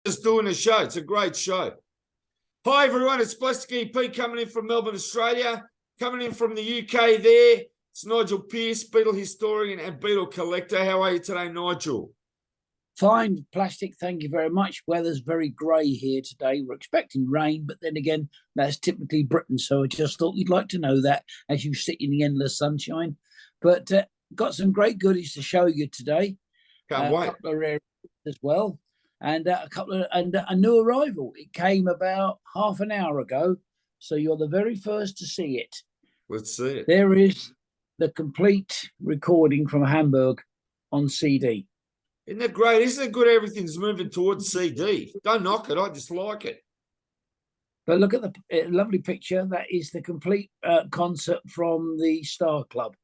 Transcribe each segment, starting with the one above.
us doing a show. It's a great show. Hi, everyone. It's Plastic EP coming in from Melbourne, Australia. Coming in from the UK there. It's Nigel Pearce, Beatle historian and Beatle collector. How are you today, Nigel? Fine, Plastic. Thank you very much. Weather's very grey here today. We're expecting rain, but then again, that's typically Britain. So I just thought you'd like to know that as you sit in the endless sunshine. But got some great goodies to show you today. Can't wait. A couple of rare as well, and a new arrival. It came about half an hour ago, so you're the very first to see it. Let's see it. There is the complete recording from Hamburg on CD. Isn't that great? Isn't it good everything's moving towards CD? Don't knock it. I just like it. But look at the lovely picture. That is the complete concert from the Star Club.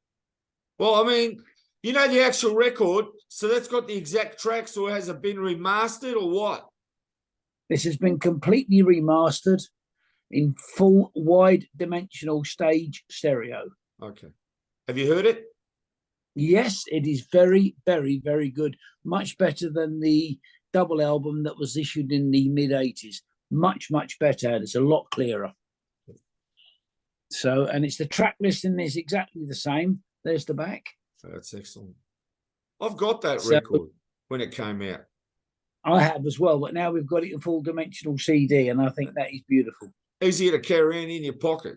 Well, I mean, you know the actual record, so that's got the exact tracks, or has it been remastered or what? This has been completely remastered in full wide dimensional stage stereo. Okay. Have you heard it? Yes, it is very, very, very good. Much better than the double album that was issued in the mid-80s. Much, much better. It's a lot clearer. So, and it's the track listing is exactly the same. There's the back. That's excellent. I've got that record when it came out. I have as well, but now we've got it in full dimensional CD, and I think that is beautiful. Easier to carry in your pocket.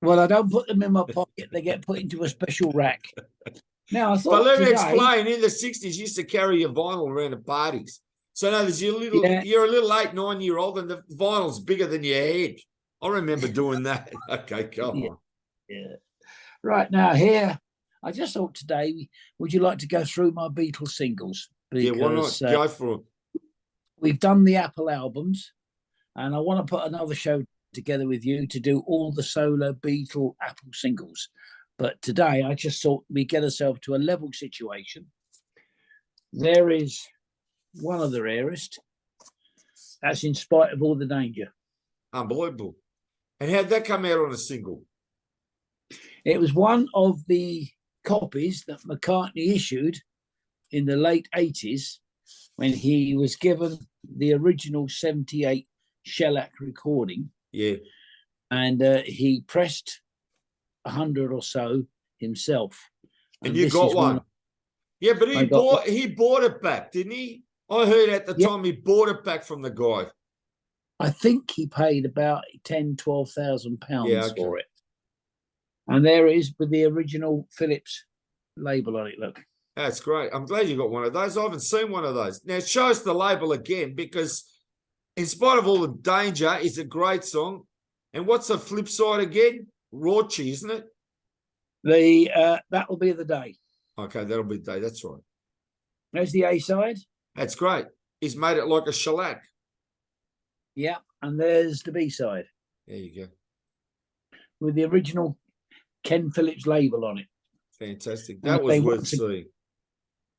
Well, I don't put them in my pocket. They get put into a special rack. Now, I thought but let me explain. In the 60s, you used to carry your vinyl around to parties. So now you're a little 8, 9-year-old, and the vinyl's bigger than your head. I remember doing that. Okay, come on. Yeah. Right, now here, I just thought today, would you like to go through my Beatles singles? Because, why not? Go for it. We've done the Apple albums, and I want to put another show together with you to do all the solo Beatle Apple singles. But today, I just thought we get ourselves to a level situation. There is one of the rarest. That's In Spite of All the Danger. Unbelievable. And how'd that come out on a single? It was one of the copies that McCartney issued in the late 80s when he was given the original 78 shellac recording. Yeah. And he pressed 100 or so himself. And you got one. Yeah, but he bought it back, didn't he? I heard at the time he bought it back from the guy. I think he paid about £10,000-12,000 for it. And there it is with the original Philips label on it. Look. That's great. I'm glad you got one of those. I haven't seen one of those. Now, show us the label again, because In Spite of All the Danger is a great song. And what's the flip side again? Raunchy, isn't it? That will be the day. Okay, that'll be the day. That's right. There's the A side. That's great. He's made it like a shellac. Yeah, and there's the B side. There you go. With the original Ken Phillips label on it. Fantastic. That was worth seeing.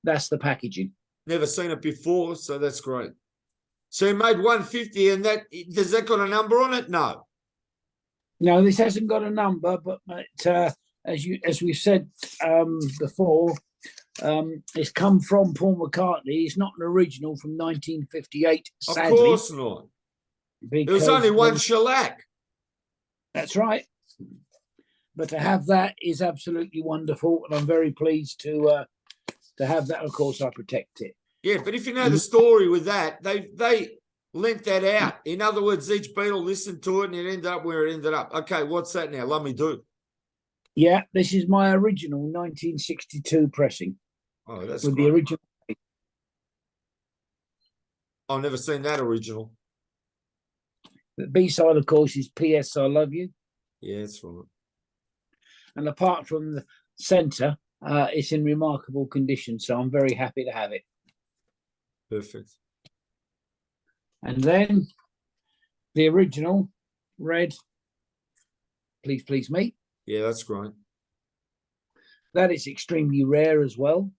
That's the packaging. Never seen it before, so that's great. So he made 150, and does that got a number on it? No. No, this hasn't got a number, but as we've said before, it's come from Paul McCartney. It's not an original from 1958. Sadly, of course not. It was only one shellac. That's right. But to have that is absolutely wonderful, and I'm very pleased to have that. Of course, I protect it. Yeah, but if you know the story with that, they lent that out. In other words, each Beatle listened to it, and it ended up where it ended up. Okay, what's that now? Let me do. Yeah, this is my original 1962 pressing. Oh, that's with great. The original. I've never seen that original. The B-side, of course, is P.S. I Love You. Yeah, that's right. And apart from the centre, it's in remarkable condition, so I'm very happy to have it. Perfect. And then the original red, Please Please Me. Yeah, that's great. That is extremely rare as well.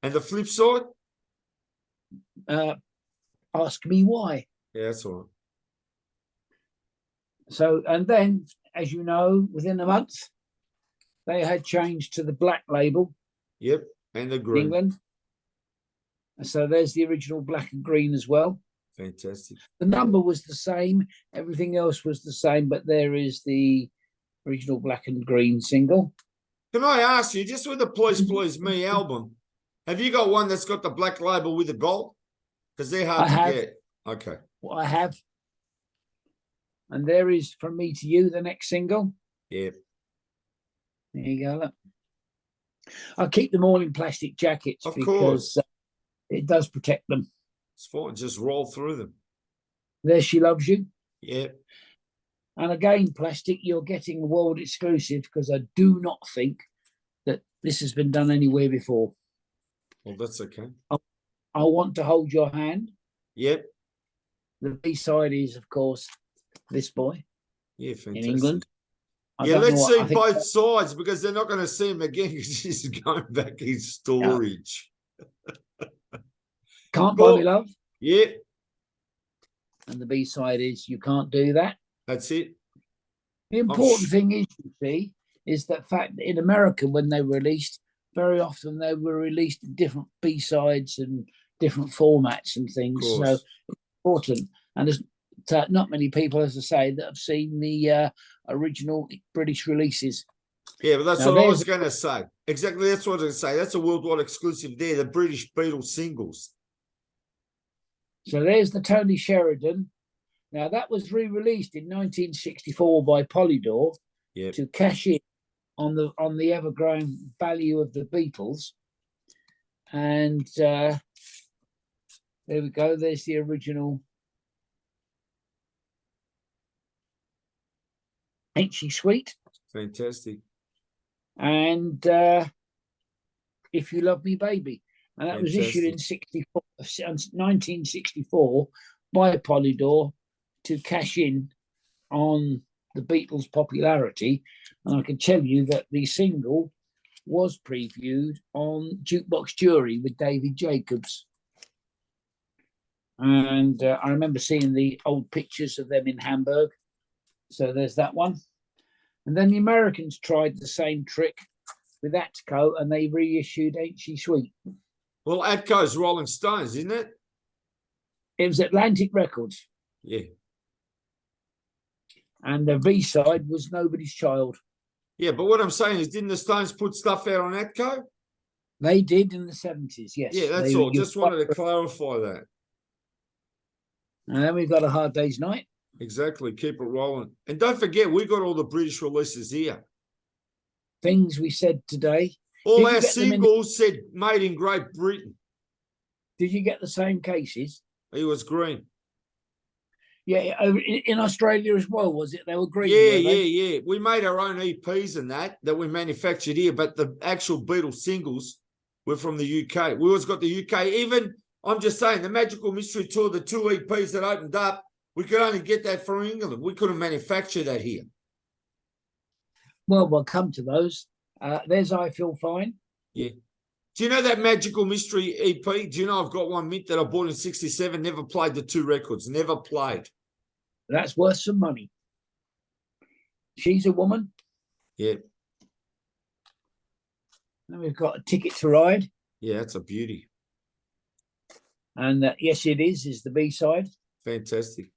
And the flip side? Ask Me Why. Yeah, that's all right. So, and then, as you know, within a month, they had changed to the black label. Yep, and the green. England. So there's the original black and green as well. Fantastic. The number was the same. Everything else was the same, but there is the original black and green single. Can I ask you, just with the Please Please Me album, have you got one that's got the black label with the gold? Because they're hard to get. Okay. Well, I have. And there is From Me to You, the next single. Yeah. There you go. Look. I keep them all in plastic jackets because it does protect them. It's fine. Just roll through them. There She Loves You. Yeah. And again, plastic, you're getting a world exclusive because I do not think that this has been done anywhere before. Well, that's okay. I Want to Hold Your Hand. Yep. The B-side is, of course, This Boy. Yeah, fantastic. In England. Yeah, let's see both sides because they're not going to see him again because he's going back in storage. Yeah. Can't Buy Me Love. Yeah. And the B-side is You Can't Do That. That's it. The important thing is, you see, is that fact that in America, when they were released, very often they were released in different B-sides and different formats and things. So it's important. And there's not many people, as I say, that have seen the original British releases. Yeah, but that's what I was going to say. Exactly, that's what I was going to say. That's a worldwide exclusive there, the British Beatles singles. So there's the Tony Sheridan. Now, that was re-released in 1964 by Polydor to cash in on the ever-growing value of the Beatles. And there we go. There's the original. Ain't She Sweet? Fantastic. And If You Love Me, Baby. And that was issued in 1964 by Polydor to cash in on the Beatles' popularity. And I can tell you that the single was previewed on Jukebox Jury with David Jacobs. And I remember seeing the old pictures of them in Hamburg. So there's that one. And then the Americans tried the same trick with Atco and they reissued Ain't She Sweet. Well, Atco's Rolling Stones, isn't it? It was Atlantic Records. Yeah. And the B-side was Nobody's Child. Yeah, but what I'm saying is, didn't the Stones put stuff out on Atco? They did in the 70s, yes. Yeah, that's all. Just wanted to clarify that. And then we've got A Hard Day's Night. Exactly. Keep it rolling. And don't forget, we got all the British releases here. Things we said today. All our singles said made in Great Britain. Did you get the same cases? He was green. Yeah, in Australia as well, was it? They were green. Yeah. We made our own EPs and that we manufactured here, but the actual Beatles singles were from the UK. We always got the UK. Even, I'm just saying, the Magical Mystery Tour, the 2 EPs that opened up, we could only get that from England. We couldn't manufacture that here. Well, we'll come to those. There's I Feel Fine. Yeah. Do you know that Magical Mystery EP? Do you know I've got one mint that I bought in 67, never played the 2 records, never played. That's worth some money. She's a Woman. Yeah. And we've got A Ticket to Ride. Yeah, that's a beauty. And Yes, It Is the B-side. Fantastic.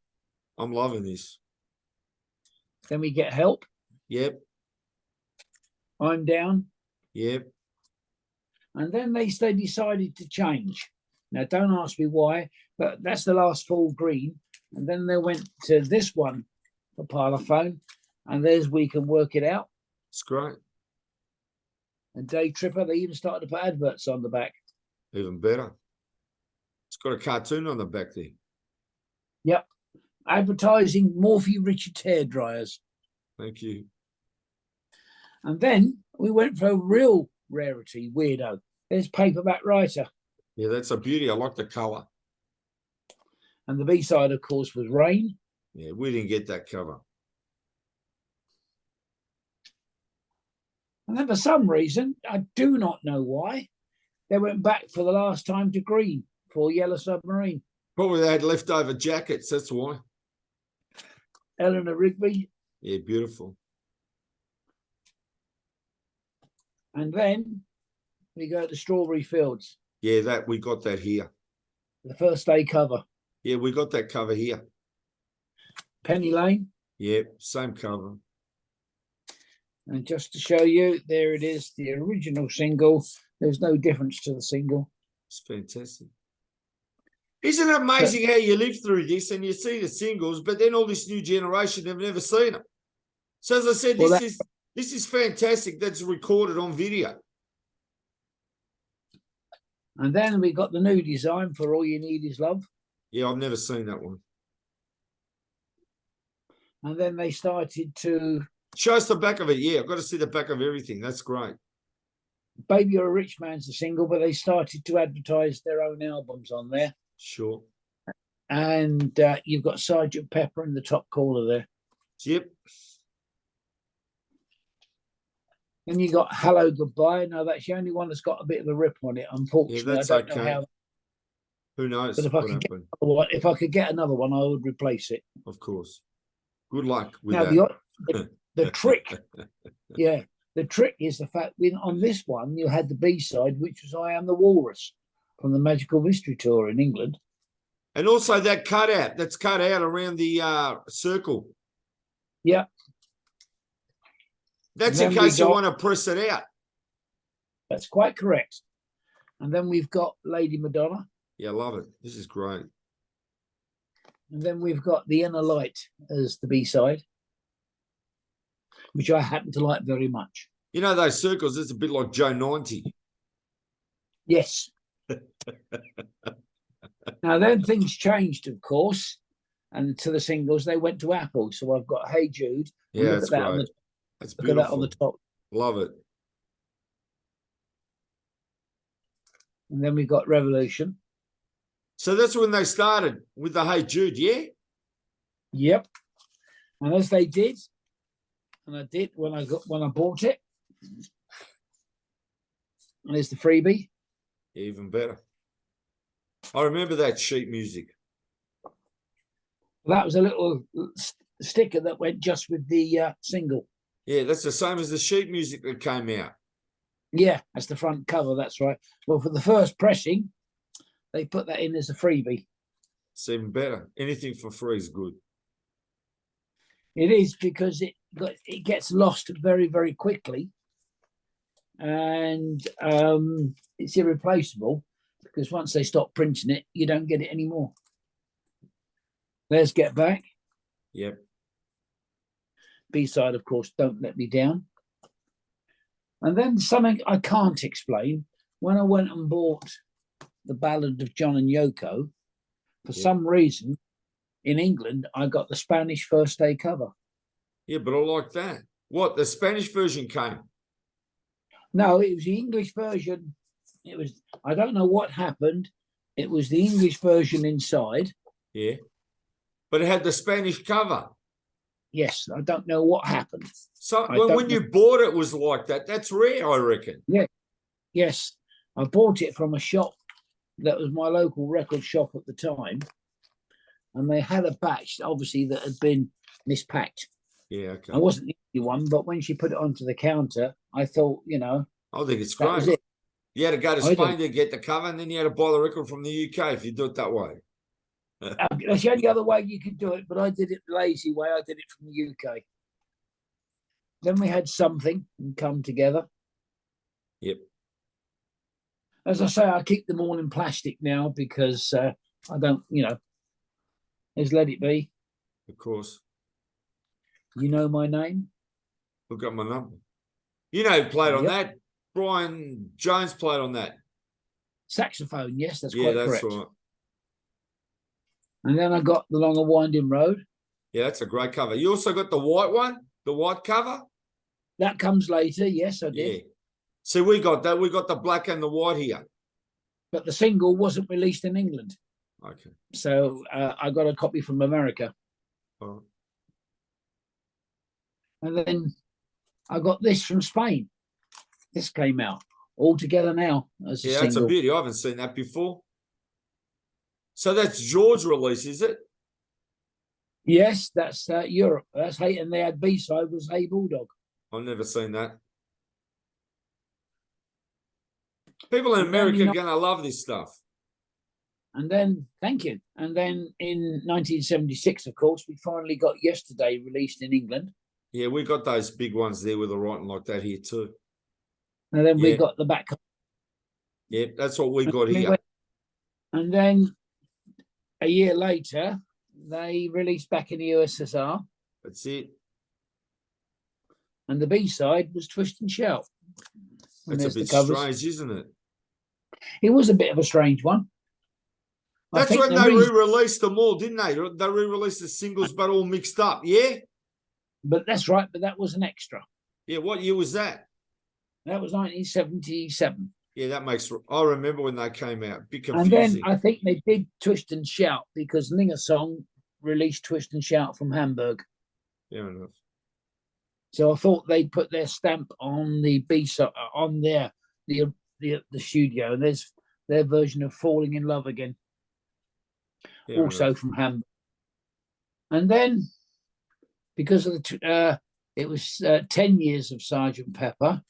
I'm loving this. Then we get Help. Yep. I'm Down. Yep. And then they decided to change. Now, don't ask me why, but that's the last full green. And then they went to this one for Parlophone. And there's We Can Work It Out. It's great. And Day Tripper, they even started to put adverts on the back. Even better. It's got a cartoon on the back there. Yep. Advertising Morphy Richards hairdryers. Thank you. And then we went for a real rarity, weirdo. There's Paperback Writer. Yeah, that's a beauty. I like the colour. And the B-side, of course, was Rain. Yeah, we didn't get that cover. And then for some reason, I do not know why, they went back for the last time to green for Yellow Submarine. Probably they had leftover jackets, that's why. Eleanor Rigby. Yeah, beautiful. And then we go to Strawberry Fields. Yeah, that we got that here. The first day cover. Yeah, we got that cover here. Penny Lane. Yeah, same cover. And just to show you, there it is, the original single. There's no difference to the single. It's fantastic. Isn't it amazing how you live through this and you see the singles, but then all this new generation have never seen them? So as I said, Well, this is fantastic. That's recorded on video. And then we got the new design for All You Need Is Love. Yeah, I've never seen that one. And then they started to... Show us the back of it. Yeah, I've got to see the back of everything. That's great. Baby You're a Rich Man's a single, but they started to advertise their own albums on there. Sure. And you've got Sergeant Pepper in the top corner there. Yep. Then you got Hello Goodbye. No, that's the only one that's got a bit of a rip on it, unfortunately. Yeah, that's I don't okay. know how. Who knows? But if I could get another one, I would replace it. Of course. Good luck with now, that. The trick, yeah, the trick is the fact that on this one you had the B-side, which was I Am the Walrus from the Magical Mystery Tour in England. And also that cutout, that's cut out around the circle. Yeah. That's in case you want to press it out. That's quite correct. And then we've got Lady Madonna. Yeah, I love it. This is great. And then we've got The Inner Light as the B-side, which I happen to like very much. You know, those circles, it's a bit like Joe 90. Yes. Now, then things changed, of course, and to the singles, they went to Apple. So I've got Hey Jude. Yeah, that's great. That's beautiful. Look at that on the top. Love it. And then we've got Revolution. So that's when they started with the Hey Jude, yeah? Yep. And as they did, and I did when I bought it, and there's the freebie. Even better. I remember that sheet music. That was a little sticker that went just with the single. Yeah, that's the same as the sheet music that came out. Yeah, that's the front cover. That's right. Well, for the first pressing, they put that in as a freebie. It's even better. Anything for free is good. It is, because it gets lost very, very quickly, and it's irreplaceable, because once they stop printing it, you don't get it anymore. There's Get Back. Yep. B-side, of course, Don't Let Me Down. And then something I can't explain. When I went and bought the Ballad of John and Yoko, for some reason, in England, I got the Spanish first day cover. Yeah, but I like that. What, the Spanish version came? No, it was the English version. It was, I don't know what happened. It was the English version inside. Yeah. But it had the Spanish cover. Yes, I don't know what happened. So when you bought it was like that. That's rare, I reckon. Yeah. Yes. I bought it from a shop that was my local record shop at the time. And they had a batch, obviously, that had been mispacked. Yeah, okay. I wasn't the only one, but when she put it onto the counter, I thought, I think it's great. You had to go to Spain to get the cover, and then you had to buy the record from the UK if you do it that way. That's the only other way you could do it, but I did it the lazy way. I did it from the UK. Then we had Something and Come Together. Yep. As I say, I keep them all in plastic now because I don't, there's Let It Be. Of course. You Know My Name. Look at my number. You know who played on that? Brian Jones played on that. Saxophone, yes, that's quite correct. Yeah, that's right. And then I got The Long and Winding Road. Yeah, that's a great cover. You also got the white one, the white cover? That comes later, yes, I did. Yeah. See, we got that. We got the black and the white here. But the single wasn't released in England. Okay. So I got a copy from America. All right. And then I got this from Spain. This came out all together now as a single. That's a beauty. I haven't seen that before. So that's George release, is it? Yes, that's Europe. That's Hey, and they had B-side was Hey Bulldog. I've never seen that. People in And then America we are going to love this stuff. And then, thank you. And then in 1976, of course, we finally got Yesterday released in England. Yeah, we got those big ones there with the writing like that here too. And then we Yeah. got the back. Yeah, that's what we got here. And then a year later, they released back in the USSR. That's it. And the B-side was Twist and Shout. And That's a bit strange, isn't it? It was a bit of a strange one. That's when they re-released them all, didn't they? They re-released the singles, but all mixed up, yeah? But that's right, but that was an extra. Yeah, what year was that? That was 1977. Yeah, that makes... I remember when they came out. Bit confusing. And then I think they did Twist and Shout because Song released Twist and Shout from Hamburg. Fair enough. So I thought they'd put their stamp on the B-side, on the studio. And there's their version of Falling in Love Again. Fair also enough. from Hamburg. And then, because of it was 10 years of Sergeant Pepper,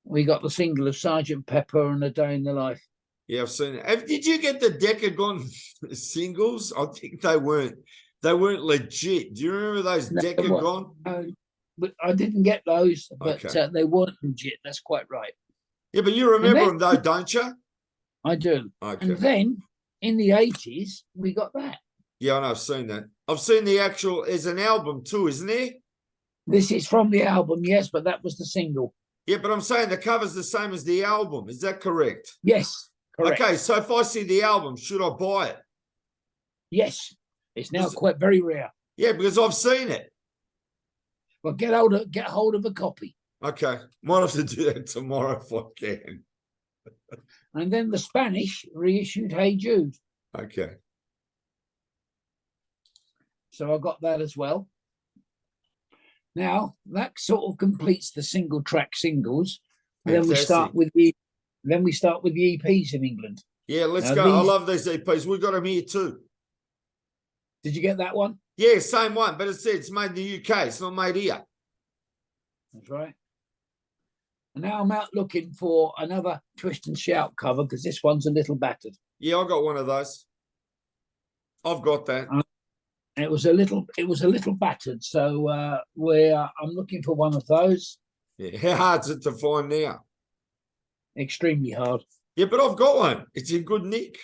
we got the single of Sergeant Pepper and A Day in the Life. Yeah, I've seen it. Did you get the Decagon singles? I think they weren't legit. Do you remember those Decagon? But I didn't get those, but Okay. They weren't legit. That's quite right. Yeah, but you remember them though, don't you? I do. Okay. And then in the 80s, we got that. Yeah, I know, I've seen that. I've seen the actual, there's an album too, isn't there? This is from the album, yes, but that was the single. Yeah, but I'm saying the cover's the same as the album. Is that correct? Yes, correct. Okay, so if I see the album, should I buy it? Yes, it's now quite very rare. Yeah, because I've seen it. Well, get hold of a copy. Okay, might have to do that tomorrow if I can. And then the Spanish reissued Hey Jude. Okay. So I got that as well. Now that sort of completes the single track singles. Then we start with the EPs in England. Yeah, let's go. I love these EPs. We got them here too. Did you get that one? Yeah, same one, but it said it's made in the UK. It's not made here. That's right. And now I'm out looking for another Twist and Shout cover because this one's a little battered. Yeah, I got one of those. I've got that. It was a little battered, so I'm looking for one of those. Yeah, how hard's it to find now? Extremely hard. Yeah, but I've got one. It's in good nick.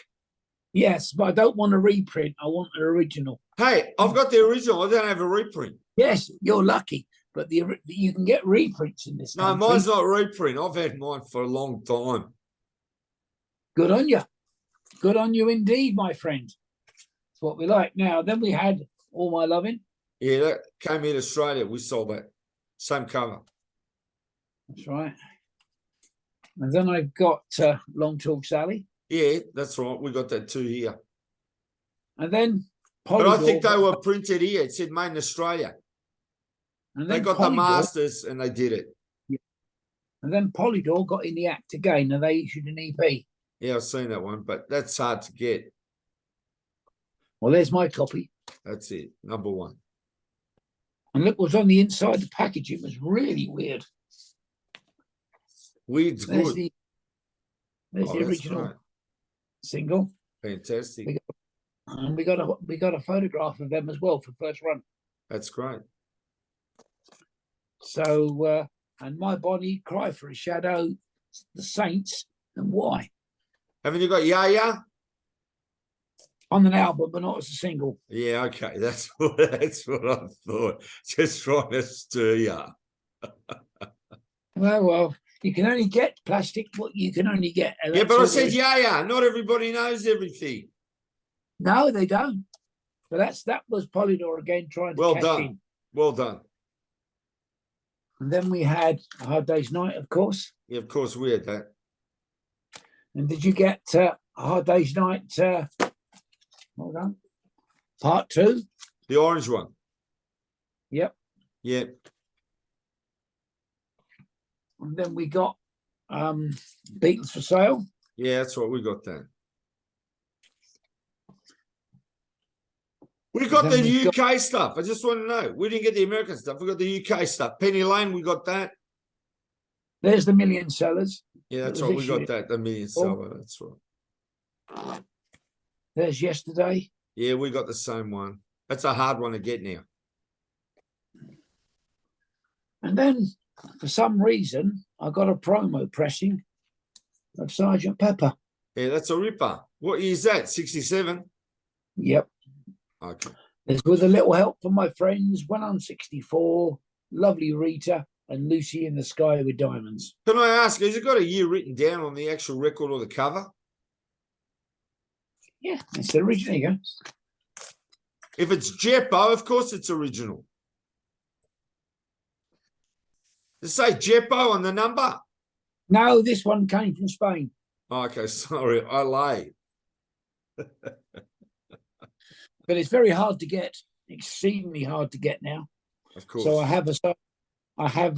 Yes, but I don't want a reprint. I want an original. Hey, I've got the original. I don't have a reprint. Yes, you're lucky, but you can get reprints in this country. No, mine's not a reprint. I've had mine for a long time. Good on you. Good on you indeed, my friend. That's what we like. Now, then we had All My Loving. Yeah, that came in Australia. We sold that. Same cover. That's right. And then I got Long Talk Sally. Yeah, that's right. We got that too here. And then Polydor. But I think they were printed here. It said made in Australia. And they got Polydor, the masters and they did it. Yeah. And then Polydor got in the act again and they issued an EP. Yeah, I've seen that one, but that's hard to get. Well, there's my copy. That's it, number one. And look what's on the inside the package. It was really weird. Weird's good. There's the original single. Fantastic. We got a photograph of them as well for first run. That's great. So and My Bonnie, Cry for a Shadow, The Saints, and Why. Haven't you got Yaya? On an album, but not as a single. Yeah, okay. That's what I thought. Just trying to stir you. Well, you can only get plastic what you can only get. Yeah, but I said Yaya. Not everybody knows everything. No, they don't. But that was Polydor again trying to cash in. Well done. And then we had A Hard Day's Night, of course. Yeah, of course we had that. And did you get A Hard Day's Night? Hold on. Part 2. The orange one. Yep. Yep. And then we got Beatles for Sale. Yeah, that's right. We got that. We got the UK stuff. I just want to know. We didn't get the American stuff. We got the UK stuff. Penny Lane, we got that. There's the Million Sellers. Yeah, that's It was right. We got issued- that, the million seller. That's right. There's yesterday. Yeah, we got the same one. That's a hard one to get now. And then, for some reason, I got a promo pressing of Sergeant Pepper. Yeah, that's a ripper. What year is that? 67? Yep. Okay. It's with a little help from my friends when I'm 64, lovely Rita, and Lucy in the Sky with Diamonds. Can I ask, has it got a year written down on the actual record or the cover? Yeah, it's the original. Here you go. If it's Jeppo, of course it's original. Does it say Jeppo on the number? No, this one came from Spain. Oh, okay, sorry, I lay. But it's very hard to get, exceedingly hard to get now. Of course. So I have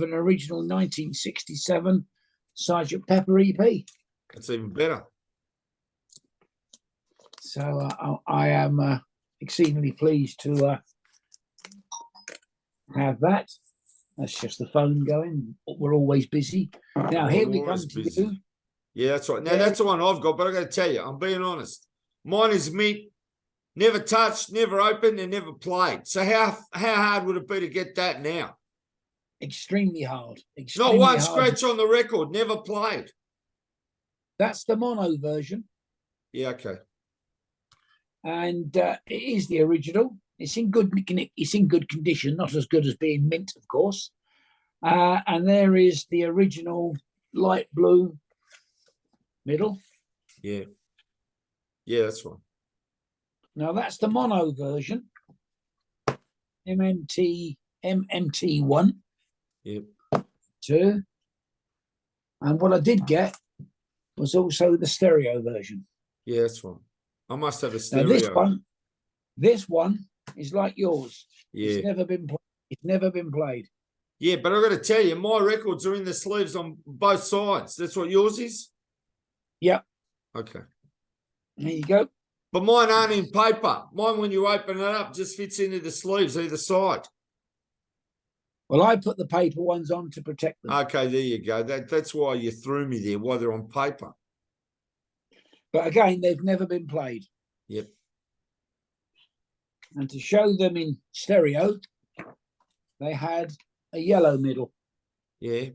an original 1967 Sergeant Pepper EP. That's even better. So I am exceedingly pleased to have that. That's just the phone going. We're always busy. Now, here we come to you. Yeah, that's right. Now, that's the one I've got, but I got to tell you, I'm being honest. Mine is mint, never touched, never opened, and never played. So how hard would it be to get that now? Extremely hard. Not one scratch on the record, never played. That's the mono version. Yeah, okay. And it is the original. It's in good condition, not as good as being mint, of course. And there is the original light blue middle. Yeah. Yeah, that's right. Now that's the mono version. MMT1. Yep. 2. And what I did get was also the stereo version. Yeah, that's right. I must have a stereo. Now this one is like yours. Yeah. It's never been played. Yeah, but I've got to tell you, my records are in the sleeves on both sides. That's what yours is? Yep. Okay. There you go. But mine aren't in paper. Mine, when you open it up, just fits into the sleeves either side. Well, I put the paper ones on to protect them. Okay, there you go. That's why you threw me there, why they're on paper. But again, they've never been played. Yep. And to show them in stereo, they had a yellow middle. Yeah.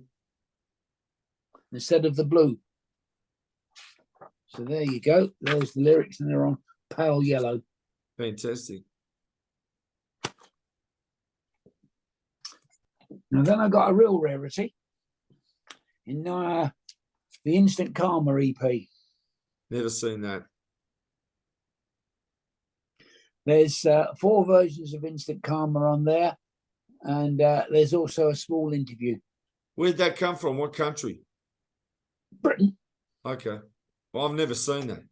Instead of the blue. So there you go. There's the lyrics, and they're on pale yellow. Fantastic. Now then I got a real rarity in the Instant Karma EP. Never seen that. There's 4 versions of Instant Karma on there, and there's also a small interview. Where'd that come from? What country? Britain. Okay. Well, I've never seen that.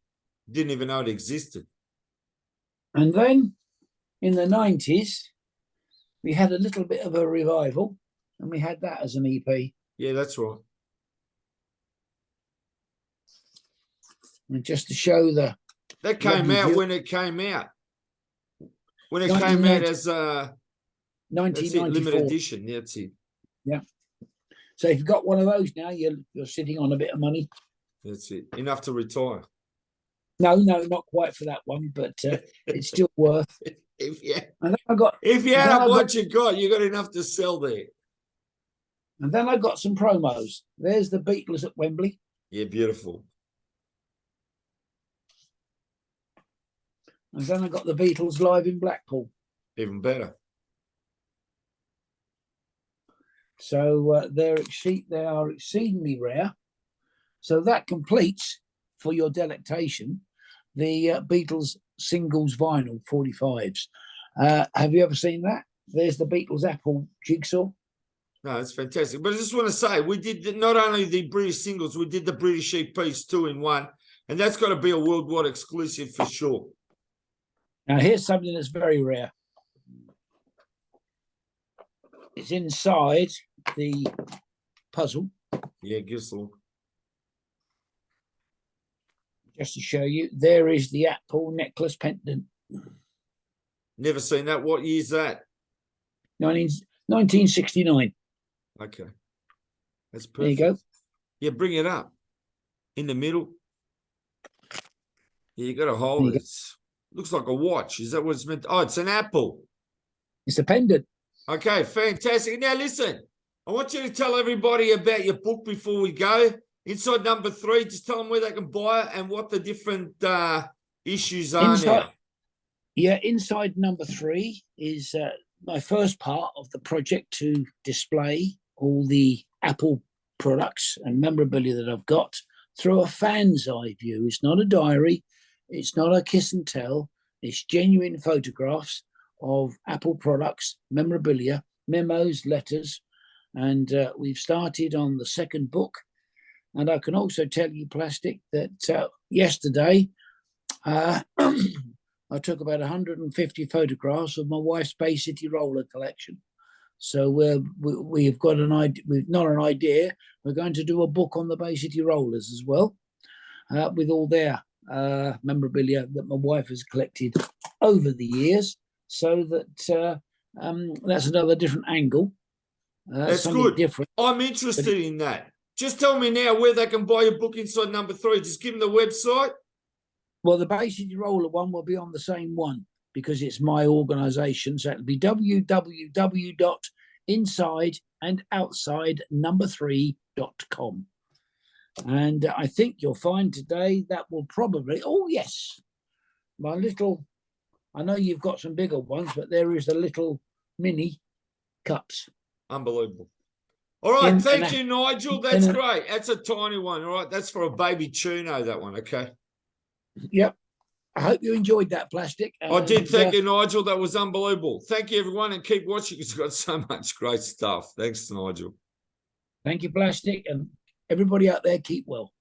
Didn't even know it existed. And then in the 90s, we had a little bit of a revival, and we had that as an EP. Yeah, that's right. And just to show the... That came out when it came out. When it came out as a 1994 limited edition. Yeah, that's it. Yeah. So if you've got one of those now, you're sitting on a bit of money. That's it. Enough to retire. No, not quite for that one, but it's still worth. If you And had what you got enough to sell there. And then I got some promos. There's the Beatles at Wembley. Yeah, beautiful. And then I got the Beatles live in Blackpool. Even better. So they are exceedingly rare. So that completes, for your delectation, the Beatles singles vinyl 45s. Have you ever seen that? There's the Beatles Apple jigsaw. No, it's fantastic. But I just want to say, we did not only the British singles, we did the British EPs 2 in 1. And that's got to be a worldwide exclusive for sure. Now, here's something that's very rare. It's inside the puzzle. Yeah, give us a look. Just to show you, there is the Apple necklace pendant. Never seen that. What year's that? 1969. Okay. That's perfect. There you go. Yeah, bring it up. in the middle. Yeah, you got to hold it. Looks like a watch. Is that what it's meant? Oh, it's an apple. It's a pendant. Okay, fantastic. Now listen, I want you to tell everybody about your book before we go. Inside number 3, just tell them where they can buy it and what the different issues are now. Yeah, inside number 3 is my first part of the project to display all the Apple products and memorabilia that I've got through a fan's eye view. It's not a diary. It's not a kiss and tell. It's genuine photographs of Apple products, memorabilia, memos, letters. And we've started on the second book. And I can also tell you, Plastic, that yesterday I took about 150 photographs of my wife's Bay City roller collection. So we've got an idea, not an idea, we're going to do a book on the Bay City rollers as well, with all their memorabilia that my wife has collected over the years. So that that's another different angle. That's good. Different. I'm interested in that. Just tell me now where they can buy your book inside number 3. Just give them the website. Well, the Bay City roller one will be on the same one because it's my organisation. So it'll be www.insideandoutsidenumber3.com. And I think you'll find today that will probably, oh yes, my little, I know you've got some bigger ones, but there is the little mini cups. Unbelievable. All right, thank you, Nigel. That's great. That's a tiny one. All right, that's for a baby tuno, that one, okay? Yep. I hope you enjoyed that, Plastic. I did. Thank you, Nigel. That was unbelievable. Thank you, everyone, and keep watching because we've got so much great stuff. Thanks, Nigel. Thank you, Plastic, and everybody out there, keep well.